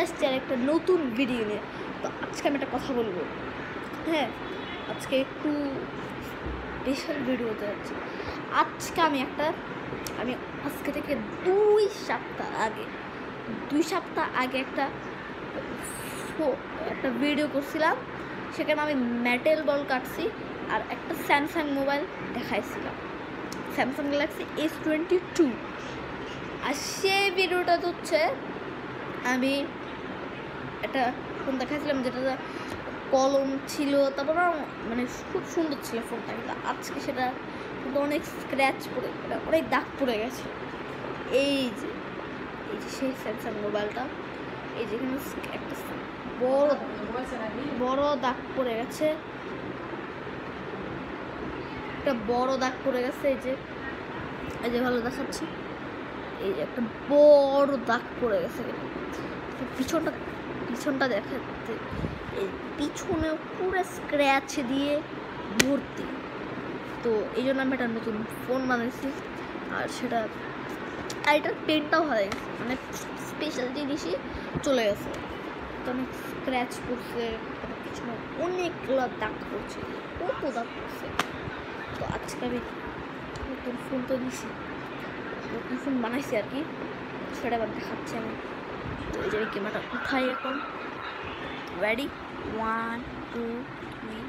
আসছে আর একটা নতুন ভিডিও নিয়ে। তো আজকে আমি একটা কথা বলবো। হ্যাঁ, আজকে একটু স্পেশাল ভিডিও হতে যাচ্ছে। আজকে আমি আজকে থেকে 2 সপ্তাহ আগে একটা ভিডিও করছিলাম। সেখানে আমি মেটাল বল কাটছি আর একটা স্যামসাং মোবাইল দেখাইছিলাম, স্যামসাং গ্যালাক্সি S22। আর সেই ভিডিওটা হচ্ছে আমি একটা ফোন দেখাইছিলাম যেটা কলম ছিল, তারপর মানে খুব সুন্দর ছিল ফোনটা। কিন্তু আজকে সেটা কিন্তু অনেক স্ক্র্যাচ পড়ে, অনেক দাগ পড়ে গেছে। এই যে সেই স্যামসাং মোবাইলটা, এই যে এখানে একটা বড় দাগ পড়ে গেছে, একটা বড় দাগ পড়ে গেছে। এই যে ভালো দেখাচ্ছি, এই যে একটা বড় দাগ পড়ে গেছে। পিছনটা দেখাতে, এই পিছনে পুরো স্ক্র্যাচ দিয়ে ভর্তি। তো এই জন্য আমি একটা নতুন ফোন বানাইছি। আর এটার পেনটাও হয়ে গেছে, মানে স্পেশাল জিনিসই চলে গেছে। তো অনেক স্ক্র্যাচ পড়ছে, পিছনে অনেকগুলো দাগ পড়ছে, কত দাগ পড়ছে। তো আজকে আমি নতুন ফোন তো নিছি, নতুন ফোন বানাইছি আর কি, সেটা আবার দেখাচ্ছি আমি। তো এই যে ক্যামেরাটা উঠাই এখন। রেডি, 1 2 3।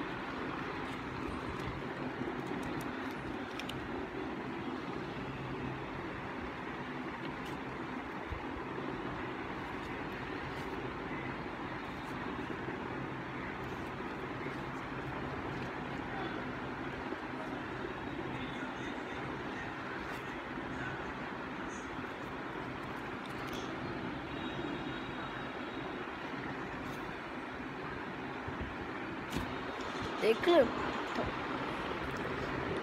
দেখলাম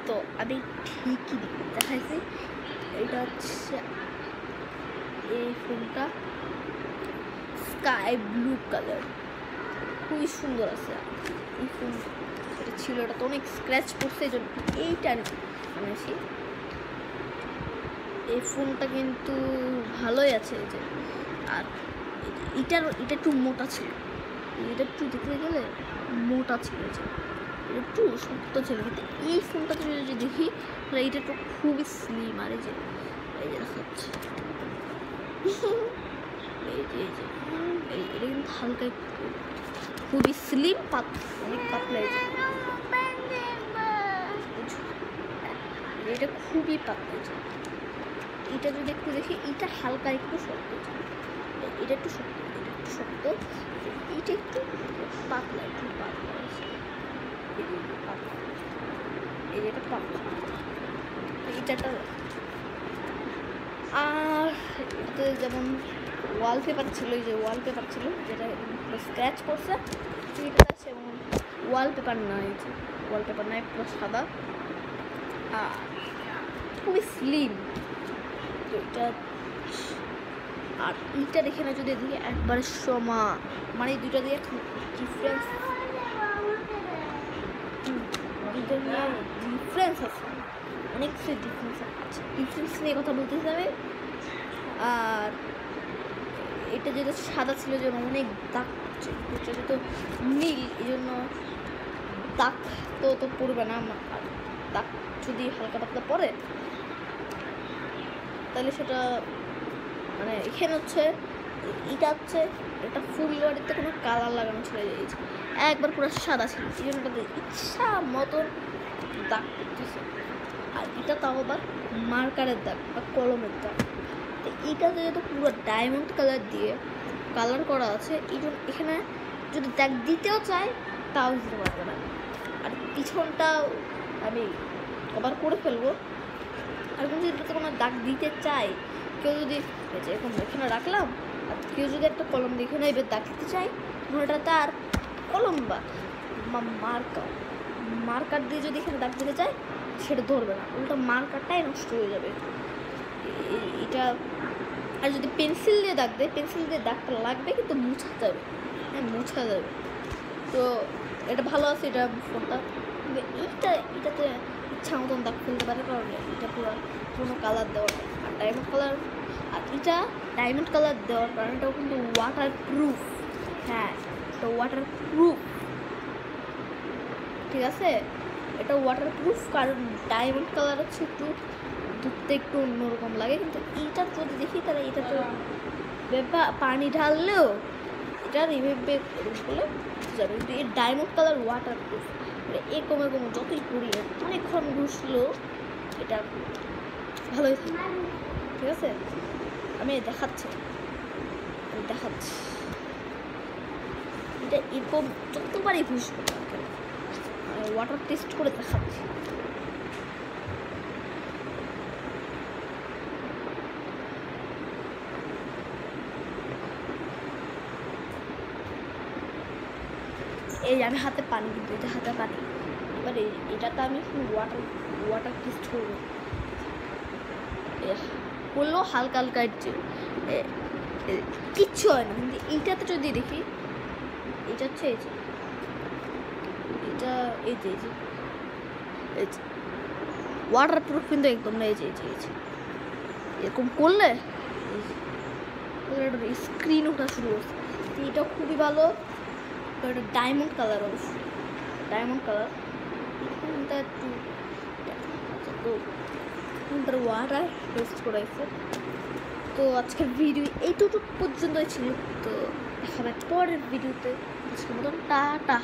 তো আমি ঠিকই দেখাইছি। এটা হচ্ছে এই ফোনটা স্কাই ব্লু কালার, খুবই সুন্দর আছে এই ফোন। এটা ছিল, এটা তো অনেক স্ক্র্যাচ পড়ছে, এই জন্য এইটা আনেছি। এই ফোনটা কিন্তু ভালোই আছে। এই যে আর এটা একটু মোটা ছিল, এটা একটু দেখতে গেলে মোটা ছিল, একটু শক্ত ছিল। কিন্তু এই ফোনটা যদি দেখি তাহলে এইটা একটু খুবই স্লিম। আর এই যে দেখাচ্ছে, এটা কিন্তু হালকা খুবই স্লিম, অনেক পাতলা। এটা খুবই পাতলা। এটা যদি একটু দেখি, এটা হালকা একটু শক্ত, এটা একটু শক্ত, এটা একটু পাতলা, এই যেটা পাতলা, এইটা। আর এটাতে যেমন ওয়ালপেপার ছিল, এই যে ওয়ালপেপার ছিল যেটা স্ক্র্যাচ করছে, এটা আছে। এবং ওয়ালপেপার নাই, পুরো সাদা আর খুবই স্লিম। তো এটা আর এইটা দেখে না যদি এদিকে একবারে মানে দুইটা দিয়ে ডিফারেন্স আছে, অনেক ডিফারেন্স নিয়ে কথা বলতে হবে। আর এটা যেটা সাদা ছিল যেন অনেক দাগ পড়ছে, যেহেতু নীল, এই জন্য দাগ তো পড়বে না। আর দাগ যদি হালকা পাতলা পড়ে তাহলে সেটা মানে এখানে হচ্ছে এটা ফুল বডিতে কোনো কালার লাগানো ছিল, একবার পুরো সাদা ছিল, এই জন্য ইচ্ছা মতন দাগ পড়তেছে। আর এটা তাও আবার মার্কারের দাগ বা কলমের দাগ। তো এইটা যেহেতু পুরো ডায়মন্ড কালার দিয়ে কালার করা আছে, এই জন্য এখানে যদি দাগ দিতেও চায় তাও দিতে পারবে না। আর পিছনটাও আমি কভার করে ফেলবো। আর যদি কোনো দাগ দিতে চাই, কেউ যদি এরকম এখানে রাখলাম, আর কেউ যদি একটা কলম দিয়ে এখানে এবার দাগ দিতে চায়, ওটা তার কলম বা মার্কার দিয়ে যদি এখানে দাগ দিতে চায়, সেটা ধরবে না, উল্টা মার্কারটাই নষ্ট হয়ে যাবে। এটা আর যদি পেন্সিল দিয়ে দাগ দেয়, পেন্সিল দিয়ে দাগটা লাগবে কিন্তু মোছা যাবে। তো এটা ভালো আছে এটা ফোনটা, কিন্তু তবে এটাতে ইচ্ছা মতন দাগ ফেলতে পারে, কারণ এটা পুরো কালার দেওয়া আর ডায়মন্ড কালার, আর এটা ডায়মন্ড কালার দেওয়ার কারণ এটাও কিন্তু ওয়াটার প্রুফ। হ্যাঁ, এটা ওয়াটার প্রুফ, ঠিক আছে, এটা ওয়াটার প্রুফ। কারণ ডায়মন্ড কালার হচ্ছে একটু ধরতে একটু অন্যরকম লাগে, কিন্তু এইটা যদি দেখি তাহলে এটা তো পানি ঢাললেও এটা রিভাইভ বলে যাবে, কিন্তু এর ডায়মন্ড কালার ওয়াটার প্রুফ। এরকম যতই করি অনেকক্ষণ ঘুষলেও এটা ভালোই থাকে, ঠিক আছে। আমি দেখাচ্ছি এটা এরকম যতবারই ঘুষবো ওয়াটার টেস্ট করে দেখাচ্ছি। এই আমি হাতে পানি, কিন্তু এটা হাতে পানি। এবার এটাতে আমি ওয়াটার টেস্ট করবো, করলেও হালকা কিচ্ছু হয় না। কিন্তু এইটাতে যদি দেখি, এটা হচ্ছে এই যে ওয়াটার প্রুফ কিন্তু একদম না। এই যে এরকম করলে স্ক্রিন ওঠা শুরু করছে, এটা খুবই ভালো। এটা ডায়মন্ড কালার, অবশ্যই ডায়মন্ড কালার। তো ওয়াটার টেস্ট করাইছে। তো আজকের ভিডিও এইটুকু পর্যন্তই ছিল। তো দেখা হবে পরের ভিডিওতে। আজকের মতন টাটা।